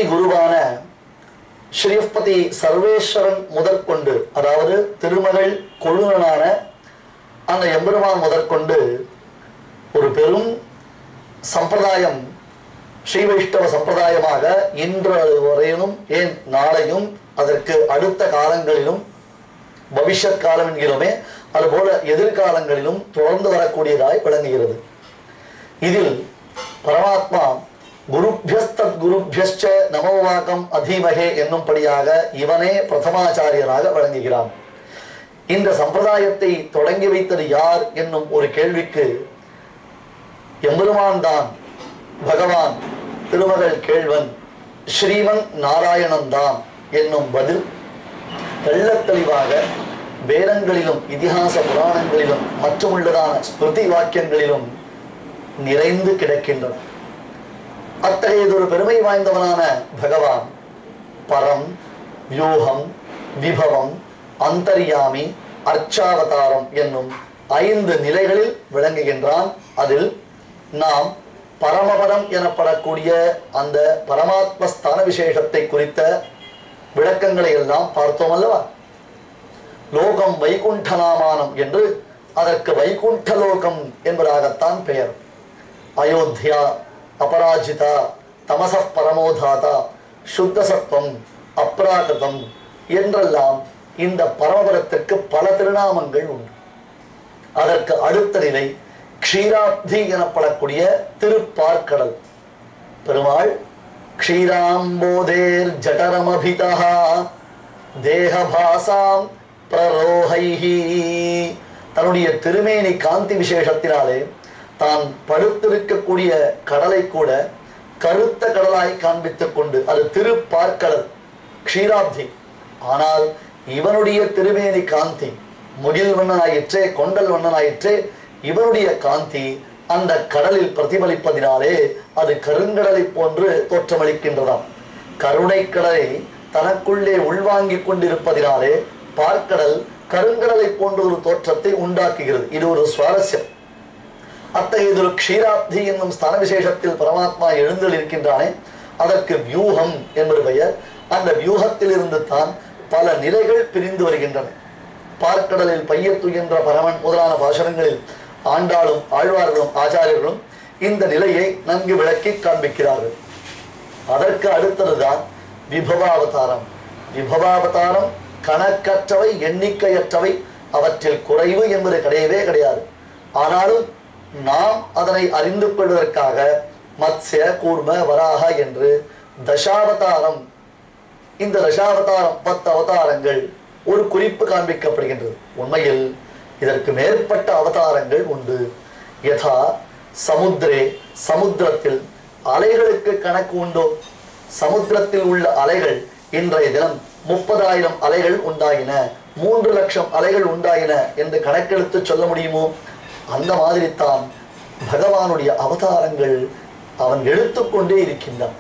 ஆதி குருவான ஸ்ரீபதி சர்வேஸ்வரன் முதற்கொண்டு, அதாவது திருமகள் கொழுநனான அந்த எம்பெருமான் முதற்கொண்டு ஒரு பெரும் சம்பிரதாயம், ஸ்ரீ வைஷ்ணவ சம்பிரதாயமாக இன்று வரையிலும், ஏன் நாளையும் அதற்கு அடுத்த காலங்களிலும், பவிஷ்யத் காலம் என்கிறோமே அதுபோல எதிர்காலங்களிலும் தொடர்ந்து வரக்கூடியதாய் விளங்குகிறது. இதில் பரமாத்மா குருபியஸ்தத் குருபியஸ்ச நமோவாக்கம் அதீமகே என்னும்படியாக இவனே பிரதமாச்சாரியராக விளங்குகிறான். இந்த சம்பிரதாயத்தை தொடங்கி வைத்தது யார் என்னும் ஒரு கேள்விக்கு எம்பெருமான் தான், பகவான் திருமகள் கேள்வன் ஸ்ரீமன் நாராயணன் தான் என்னும் பதில் தெள்ளத் தெளிவாக வேதங்களிலும் இதிகாச புராணங்களிலும் மற்றுமுள்ளதான ஸ்மிருதி வாக்கியங்களிலும் நிறைந்து கிடக்கின்றன. அத்தகையதொரு பெருமை வாய்ந்தவனான பகவான் பரம், வியூகம், விபவம், அந்தர்யாமி, அர்ச்சாவதாரம் என்னும் 5 நிலைகளில் விளங்குகின்றான். அதில் நாம் பரமபதம் எனப்படக்கூடிய அந்த பரமாத்ம ஸ்தான விசேஷத்தை குறித்த விளக்கங்களை எல்லாம் பார்த்தோம் அல்லவா? லோகம் வைகுண்டநாமானம் என்று அதற்கு வைகுண்ட லோகம் என்பதாகத்தான் பெயர். அயோத்தியா, அபராஜிதா, தமச பரமோதாதா, சுத்த சத்வம், அப்ராகிருதம் என்றெல்லாம் இந்த பரமபதத்திற்கு பல திருநாமங்கள் உண்டு. அதற்கு அடுத்த நிலை க்ஷீராப்தி எனப்படக்கூடிய திருப்பார்க்கடல். பெருமாள் க்ஷீராம்போதேர் ஜடரமபிதா தேகபாசாம் பிரரோஹைஹி, தன்னுடைய திருமேனி காந்தி விசேஷத்தினாலே தான் படுத்திருக்கக்கூடிய கடலை கூட கருத்த கடலாய் காண்பித்துக் கொண்டு, அது திருப்பார்க்கடல் க்ஷீராப்தி. ஆனால் இவனுடைய திருமேனி காந்தி முகில் வண்ணனாயிற்றே, கொண்டல் வண்ணனாயிற்றே, இவனுடைய காந்தி அந்த கடலில் பிரதிபலிப்பதினாலே அது கருங்கடலை போன்று தோற்றமளிக்கின்றதாம். கருணை கடலை தனக்குள்ளே உள்வாங்கிக் கொண்டிருப்பதினாலே பார்க்கடல் கருங்கடலை போன்ற ஒரு தோற்றத்தை உண்டாக்குகிறது. இது ஒரு சுவாரஸ்யம். அத்தகைய ஒரு க்ஷீராப்தி என்னும் ஸ்தான விசேஷத்தில் பரமாத்மா எழுந்தல் இருக்கின்றானே, அதற்கு வியூகம் என்பது பெயர். அந்த வியூகத்தில் இருந்து தான் பல நிலைகள் பிரிந்து வருகின்றன. பார்க்கடலில் பையத்து என்ற பரமன் முதலான பாசனங்களில் ஆண்டாளும் ஆழ்வார்களும் ஆச்சாரியர்களும் இந்த நிலையை நன்கு விளக்கி காண்பிக்கிறார்கள். அதற்கு அடுத்ததுதான் விபவாவதாரம். விபவாவதாரம் கணக்கற்றவை, எண்ணிக்கையற்றவை, அவற்றில் குறைவு என்பது கிடையவே கிடையாது. ஆனாலும் நாம் அதனை அறிந்து கொள்வதற்காக மத்ஸ்ய, கூர்ம, வராக என்று தசாவதாரம், இந்த தசாவதாரம் 10 அவதாரங்கள் ஒரு குறிப்பு காண்பிக்கப்படுகின்றது. உண்மையில் இதற்கு மேற்பட்ட அவதாரங்கள் உண்டு. யதா சமுத்திரே, சமுத்திரத்தில் அலைகளுக்கு கணக்கு உண்டோ? சமுத்திரத்தில் உள்ள அலைகள் இன்றைய தினம் 30,000 அலைகள் உண்டாயின, 3 லட்சம் அலைகள் உண்டாயின என்று கணக்கெடுத்து சொல்ல முடியுமோ? அந்த மாதிரி தான் பகவானுடைய அவதாரங்கள் அவன் எடுத்துக்கொண்டே இருக்கின்றான்.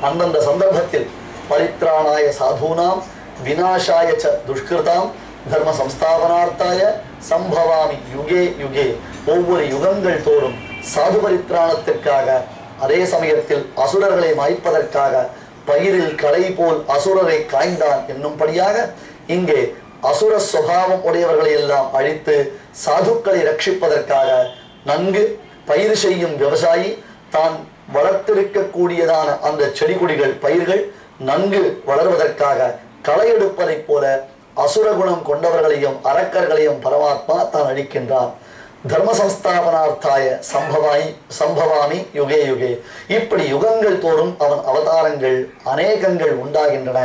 அந்தந்த சந்தர்ப்பத்தில் பரித்ராணாய சாதூனாம் விநாசாய ச துஷ்கிருதாம் தர்ம சம்ஸ்தாபனார்த்தாய சம்பவாமி யுகே யுகே, ஒவ்வொரு யுகங்கள் தோறும் சாது பரித்ராணத்திற்காக, அதே சமயத்தில் அசுரர்களை மாய்ப்பதற்காக பயிரில் களை போல் அசுரரை காய்ந்தான் என்னும்படியாக இங்கே அசுர சுபாவம் உடையவர்களை எல்லாம் அழித்து சாதுக்களை ரட்சிப்பதற்காக நன்கு பயிர் செய்யும் விவசாயி தான் வளர்த்திருக்கக்கூடியதான அந்த செடி கொடிகள், பயிர்கள் நன்கு வளர்வதற்காக களை எடுப்பதைப் போல அசுர குணம் கொண்டவர்களையும் அரக்கர்களையும் பரமாத்மா தான் அழிக்கின்றான். தர்ம சம்ஸ்தாபனார்த்தாய சம்பவாமி யுகே யுகே, இப்படி யுகங்கள் தோறும் அவன் அவதாரங்கள் அநேகங்கள் உண்டாகின்றன.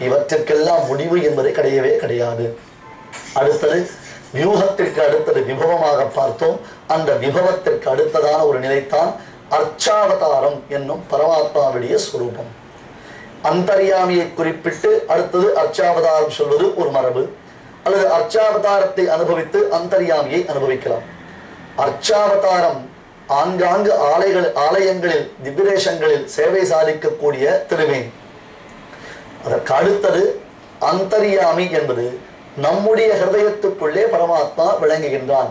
இவற்றிற்கெல்லாம் முடிவு என்பது கிடையவே கிடையாது. அடுத்தது வியூகத்திற்கு அடுத்தது விபவமாக பார்த்தோம். அந்த விபவத்திற்கு அடுத்ததான ஒரு நிலைத்தான் அர்ச்சாவதாரம் என்னும் பரமாத்மாவுடைய ஸ்வரூபம். அந்தர்யாமியை குறிப்பிட்டு அடுத்தது அர்ச்சாவதாரம் சொல்வது ஒரு மரபு, அல்லது அர்ச்சாவதாரத்தை அனுபவித்து அந்தர்யாமியை அனுபவிக்கலாம். அர்ச்சாவதாரம் ஆங்காங்கு ஆலயங்களில் திவ்யதேசங்களில் சேவை சாதிக்கக்கூடிய திருமேனி. அதற்கு அடுத்தது அந்தர்யாமி என்பது நம்முடைய ஹிருதயத்துக்குள்ளே பரமாத்மா விளங்குகின்றான்.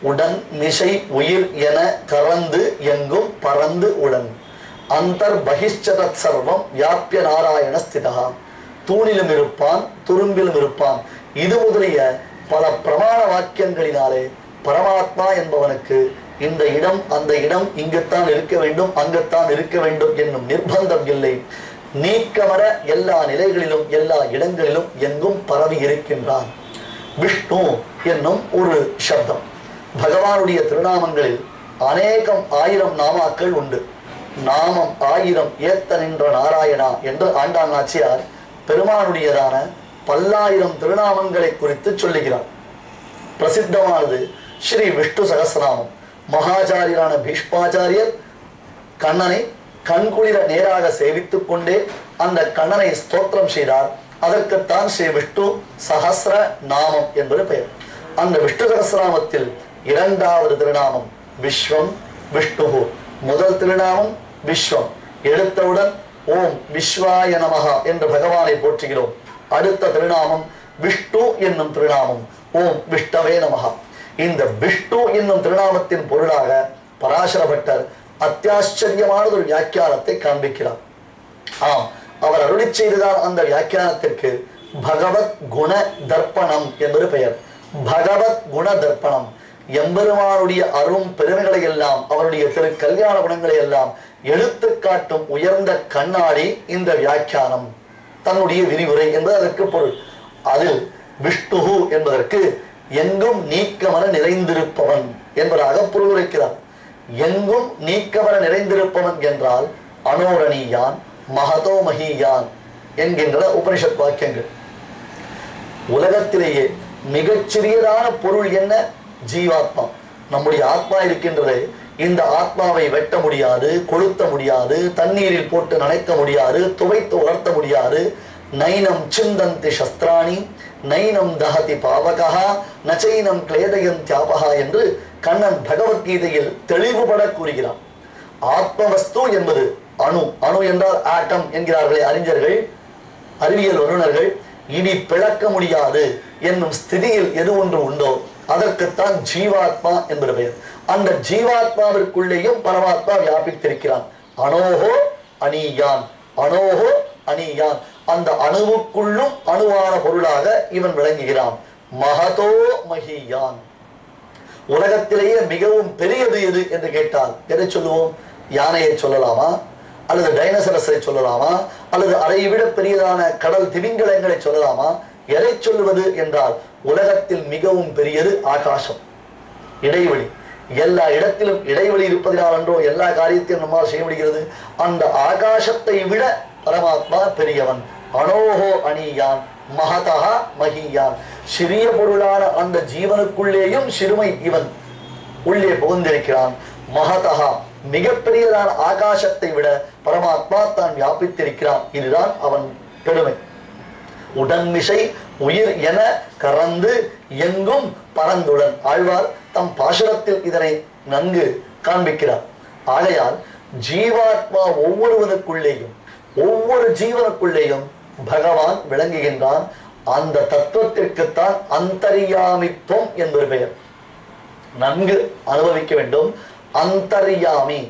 உடன் மிசை உயிர் என கறந்து எங்கும் பறந்து உடன், அந்தர் பகிஷ்சதத் சர்வம் வியாபிய நாராயண ஸ்திதா. தூணிலும் இருப்பான், துரும்பிலும் இருப்பான். இது முதலிய பல பிரமாண வாக்கியங்களினாலே பரமாத்மா என்பவனுக்கு இந்த இடம் அந்த இடம் இங்குத்தான் இருக்க வேண்டும், அங்குத்தான் இருக்க வேண்டும் என்னும் நிர்பந்தம் இல்லை. நீக்கமர எல்லா நிலைகளிலும் எல்லா இடங்களிலும் எங்கும் பரவி இருக்கின்றான். விஷ்ணு என்னும் ஒரு சப்தம். பகவானுடைய திருநாமங்களில் அநேகம் ஆயிரம் நாமாக்கள் உண்டு. நாமம் ஆயிரம் ஏத்த நின்ற நாராயணா என்று ஆண்டான் நாச்சியார் பெருமானுடையதான பல்லாயிரம் திருநாமங்களை குறித்து சொல்லுகிறார். பிரசித்தமானது ஸ்ரீ விஷ்ணு சகஸ்ரநாமம். மகாச்சாரியரான பீஷ்மாச்சாரியர் கண்ணனை கண்குளிர நேராக சேவித்துக் கொண்டே அந்த கண்ணனை ஸ்தோத்திரம் செய்தார். அதற்குத்தான் ஸ்ரீ விஷ்ணு சகஸ்ர நாமம் என்பது பெயர். அந்த விஷ்ணு சகஸ்ரநாமத்தில் இரண்டாவது திருநாமம் விஸ்வம் விஷ்ணு. முதல் திருநாமம் விஸ்வம். எடுத்தவுடன் ஓம் விஸ்வாய நமஹா என்று பகவானை போற்றுகிறோம். அடுத்த திருநாமம் விஷ்ணு என்னும் திருநாமம். ஓம் விஷ்ணவே நமஹா. இந்த விஷ்ணு என்னும் திருநாமத்தின் பொருளாக பராசர பட்டர் அத்தியாச்சரியமான ஒரு வியாக்கியானத்தை காண்பிக்கிறார். ஆம், அவர் அருளி செய்ததால் அந்த வியாக்கியானத்திற்கு பகவத் குண தர்ப்பணம் என்பது பெயர். பகவத் குண தர்ப்பணம். எம்பெருமானுடைய அரும் பெருமைகளை எல்லாம், அவருடைய திரு கல்யாண குணங்களை எல்லாம் எடுத்து காட்டும் உயர்ந்த கண்ணாடி இந்த வியாக்கியானம், தன்னுடைய விரிவுரை என்பது அதற்கு பொருள். அதில் விஷ்ணு என்பதற்கு எங்கும் நீக்கமர நிறைந்திருப்பவன் என்பதாக பொருள் உரைக்கிறார். எங்கும் நீக்கமர நிறைந்திருப்பவன் என்றால் அனோரணியான் மகதோ மகியான் என்கின்ற உபனிஷத் வாக்கியங்கள். உலகத்திலேயே மிகச்சிறியதான பொருள் என்ன? ஜீவாத்மா. நம்முடைய ஆத்மா இருக்கின்றது. இந்த ஆத்மாவை வெட்ட முடியாது, கொளுத்த முடியாது, தண்ணீரில் போட்டு நனைக்க முடியாது, துவைத்து உலர்த்த முடியாது. நைனம் சிந்தந்தி சஸ்திராணி நைனம் தஹதி பாவகா நச்சைனம் கிளேதயம் தியாபகா என்று கண்ணன் பகவத்கீதையில் தெளிவுபட கூறுகிறான். ஆத்மவஸ்து என்பது அணு. அணு என்றால் ஆட்டம் என்கிறார்களே அறிஞர்கள், அறிவியல் வல்லுநர்கள். இனி பிளக்க முடியாது என்னும் ஸ்திதியில் எது ஒன்று உண்டோ அதற்குத்தான் ஜீவாத்மா என்பது பெயர். அந்த ஜீவாத்மாவிற்குள்ளேயும் பரமாத்மா வியாபித்திருக்கிறான். அனோஹோ அணியான், அனோஹோ அணியான். அந்த அணுவுக்குள்ளும் அணுவான பொருளாக இவன் விளங்குகிறான். மகதோ மகியான். உலகத்திலேயே மிகவும் பெரியது எது என்று கேட்டால் எதை சொல்லுவோம்? யானையை சொல்லலாமா, அல்லது டைனோசரஸை சொல்லலாமா, அல்லது அதை விட பெரியதான கடல் திமிங்கலங்களை சொல்லலாமா? எதை சொல்லுவது என்றால் உலகத்தில் மிகவும் பெரியது ஆகாசம். இடைவெளி. எல்லா இடத்திலும் இடைவெளி இருப்பதினால் அன்றோ எல்லா காரியத்தையும் நம்மால் செய்ய முடிகிறது. அந்த ஆகாசத்தை விட பரமாத்மா பெரியவன். அனோஹோ அணியான் மகதா மகியான். சிறிய பொருளான அந்த ஜீவனுக்குள்ளேயும் சிறுமை இவன் உள்ளே புகுந்திருக்கிறான். மகதா மிகப்பெரியதான ஆகாசத்தை விட பரமாத்மா தான் வியாபித்திருக்கிறான். இதுதான் அவன் பெருமை. உடன்மிசை உயிர் என கறந்து எங்கும் பரந்துடன். ஆழ்வார் தம் பாசுரத்தில் இதனை நன்கு காண்பிக்கிறார். ஆகையால் ஜீவாத்மா ஒவ்வொருவனுக்குள்ளேயும் ஒவ்வொரு ஜீவனுக்குள்ளேயும் பகவான் விளங்குகின்றான். அந்த தத்துவத்திற்குத்தான் அந்தர்யாமித்துவம் என்பது பெயர். நன்கு அனுபவிக்க வேண்டும். அந்தர்யாமி.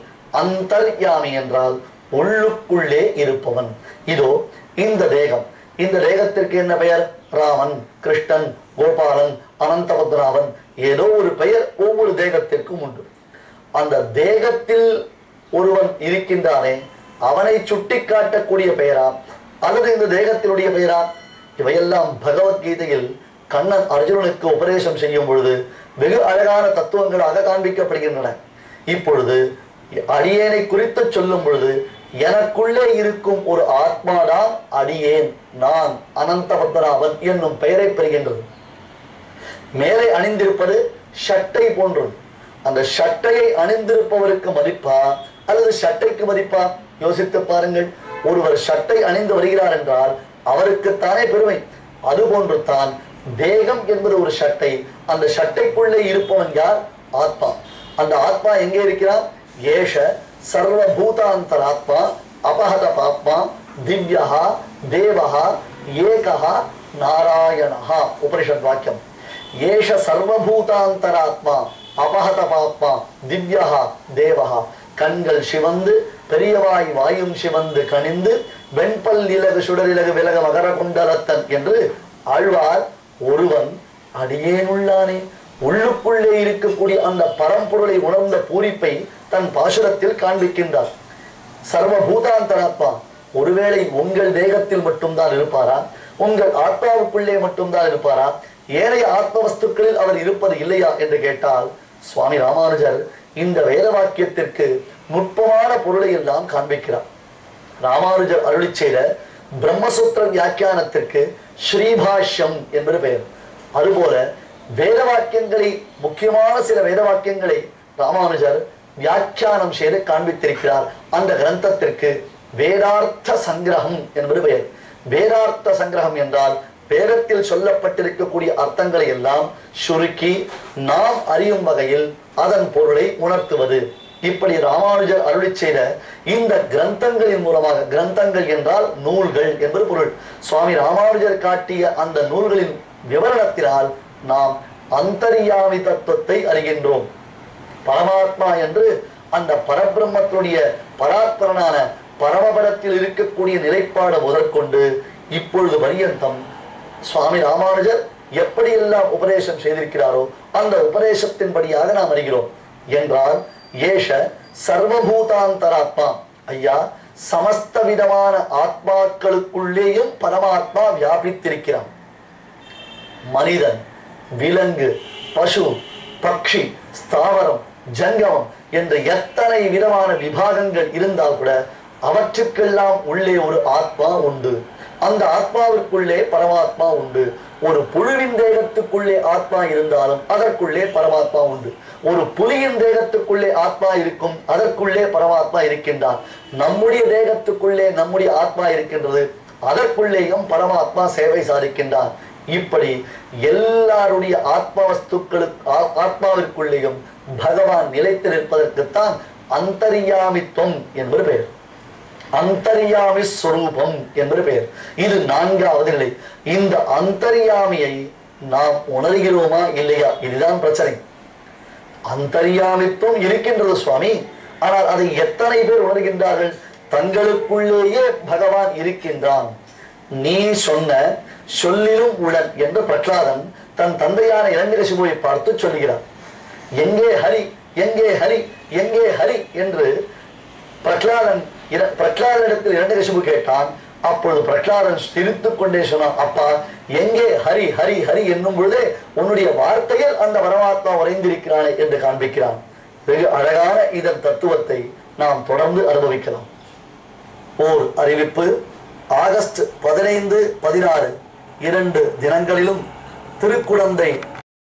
அந்தர்யாமி என்றால் உள்ளுக்குள்ளே இருப்பவன். இதோ இந்த தேகம். இந்த தேகத்திற்கு என்ன பெயர்? ராமன், கிருஷ்ணன், கோபாலன், அனந்தபத்மநாபன், ஏதோ ஒரு பெயர் ஒவ்வொரு தேகத்திற்கும் உண்டு. அந்த தேகத்தில் ஒருவன் இருக்கின்றானே, அவனை சுட்டி காட்டக்கூடிய பெயரா அல்லது இந்த தேகத்தினுடைய பெயரா? இவையெல்லாம் பகவத்கீதையில் கண்ணன் அர்ஜுனனுக்கு உபதேசம் செய்யும் பொழுது வெகு அழகான தத்துவங்களாக காண்பிக்கப்படுகின்றன. இப்பொழுது அடியேனை குறித்து சொல்லும் பொழுது எனக்குள்ளே இருக்கும் ஒரு ஆத்மாதான் அடியேன், நான் அனந்தபத்மநாபன் என்னும் பெயரை பெறுகின்றது. மேலே அணிந்திருப்பது ஷட்டை போன்றது. அந்த ஷட்டையை அணிந்திருப்பவருக்கு மதிப்பா அல்லது ஷட்டைக்கு மதிப்பா? யோசித்து பாருங்கள். ஒருவர் ஷட்டை அணிந்து வருகிறார் என்றால் அவருக்குத்தானே பெருமை. அதுபோன்று தான் தேகம் என்பது ஒரு ஷட்டை. அந்த ஷட்டைக்குள்ளே இருப்பவன் யார்? ஆத்மா. அந்த ஆத்மா எங்கே இருக்கிறார்? ஏஷ சர்வபூதாந்தராத்மா அபஹத பாப்மா திவ்யா தேவஹா ஏகஹா நாராயணஹா. உபனிஷத் வாக்கியம். ஏஷ சர்வபூதாந்தராத்மா அபஹத பாப்மா திவ்யா தேவஹா. கண்கள் சிவந்து பெரியவாய் வாயும் சிவந்து கனிந்து வெண்பல் இலகு சுடரிலகு விலக மகர குண்டலத்தன் என்று ஆழ்வார் ஒருவன் அடியேனுள்ளானே உள்ளுக்குள்ளே இருக்கக்கூடிய அந்த பரம்பொருளை உணர்ந்த பூரிப்பை தன் பாசுரத்தில் காண்பிக்கின்றார். சர்வபூதாந்தராத்மா ஒருவேளை உங்கள் தேகத்தில் மட்டும்தான் இருப்பாரா? உங்கள் ஆத்மாவுக்குள்ளே மட்டும்தான் இருப்பாரா? ஏனைய ஆத்ம வஸ்துக்களில் அவர் இருப்பது இல்லையா என்று கேட்டால் சுவாமி ராமானுஜர் இந்த வேத வாக்கியத்திற்கு நுட்பமான பொருளை எல்லாம் காண்பிக்கிறார். ராமானுஜர் அருளி செய்த பிரம்மசூத்திர வியாக்கியானத்திற்கு ஸ்ரீபாஷ்யம் என்று பெயர். அதுபோல வேத வாக்கியங்களை, முக்கியமான சில வேத வாக்கியங்களை ராமானுஜர் வியாக்கியானம் செய்து காண்பித்திருக்கிறார். அந்த கிரந்தத்திற்கு வேதார்த்த சங்கிரகம் என்பது பெயர். வேதார்த்த சங்கிரகம் என்றால் வேதத்தில் சொல்லப்பட்டிருக்கக்கூடிய அர்த்தங்களை எல்லாம் சுருக்கி நாம் அறியும் வகையில் அதன் பொருளை உணர்த்துவது. இப்படி ராமானுஜர் அருளி செய்த இந்த கிரந்தங்களின் மூலமாக, கிரந்தங்கள் என்றால் நூல்கள் என்பது பொருள், சுவாமி ராமானுஜர் காட்டிய அந்த நூல்களின் விவரணத்தினால் நாம் அந்தர்யாமி தத்துவத்தை அறிகின்றோம். பரமாத்மா என்று அந்த பரபிரம்மத்துடைய பராத்பரனான பரமபதத்தில் இருக்கக்கூடிய நிலைப்பாடு முதற்கொண்டு இப்பொழுது பரியந்தம் சுவாமி ராமானுஜர் எப்படியெல்லாம் உபதேசம் செய்திருக்கிறாரோ அந்த உபதேசத்தின்படியாக நாம் அறிகிறோம். என்றால் ஏஷ சர்வபூதாந்தராத்மா, ஐயா சமஸ்த விதமான ஆத்மாக்களுக்குள்ளேயும் பரமாத்மா வியாபித்திருக்கிறான். மனிதன், விலங்கு, பசு, பக்ஷி, ஸ்தாவரம், ஜங்கமம் என்று எத்தனை விதமான விபாகங்கள் இருந்தால் கூட அவற்றுக்கெல்லாம் உள்ளே ஒரு ஆத்மா உண்டு. அந்த ஆத்மாவிற்குள்ளே பரமாத்மா உண்டு. ஒரு புழுவின் தேகத்துக்குள்ளே ஆத்மா இருந்தாலும் அதற்குள்ளே பரமாத்மா உண்டு. ஒரு புலியின் தேகத்துக்குள்ளே ஆத்மா இருக்கும், அதற்குள்ளே பரமாத்மா இருக்கின்றான். நம்முடைய தேகத்துக்குள்ளே நம்முடைய ஆத்மா இருக்கின்றது, அதற்குள்ளேயும் பரமாத்மா சேவை சாதிக்கின்றான். இப்படி எல்லாருடைய ஆத்மாவிற்குள்ளேயும் பகவான் நிலைத்து நிற்பதற்குத்தான் அந்தர்யாமித்துவம் என்பது பெயர். அந்தர்யாமி ஸ்வரூபம் என்பது பெயர். இது நான்காவது நிலை. இந்த அந்தர்யாமியை நாம் உணர்கிறோமா இல்லையா? இதுதான் பிரச்சனை. அந்தர்யாமித்துவம் இருக்கின்றது சுவாமி, ஆனால் அதை எத்தனை பேர் உணர்கின்றார்கள்? தங்களுக்குள்ளேயே பகவான் இருக்கின்றான். நீ சொன்ன சொல்லிலும் உடன் என்று பிரகலாதன் தன் தந்தையான இரண்யகசிபுவை பார்த்து சொல்லுகிறார். எங்கே ஹரி, எங்கே ஹரி, எங்கே ஹரி என்று பிரகலாதனிடத்தில் இரண்யகசிபு கேட்டான். அப்பொழுது பிரகலாதன் சிரித்துக் கொண்டே சொன்னான், அப்பா எங்கே ஹரி ஹரி ஹரி என்னும் பொழுதே உன்னுடைய வார்த்தையில் அந்த பரமாத்மா உறைந்திருக்கிறானே என்று காண்பிக்கிறான். வெகு அழகான இதன் தத்துவத்தை நாம் தொடர்ந்து அனுபவிக்கலாம். ஓர் அறிவிப்பு. ஆகஸ்ட் 15, 16 2 தினங்களிலும் திருக்குடந்தை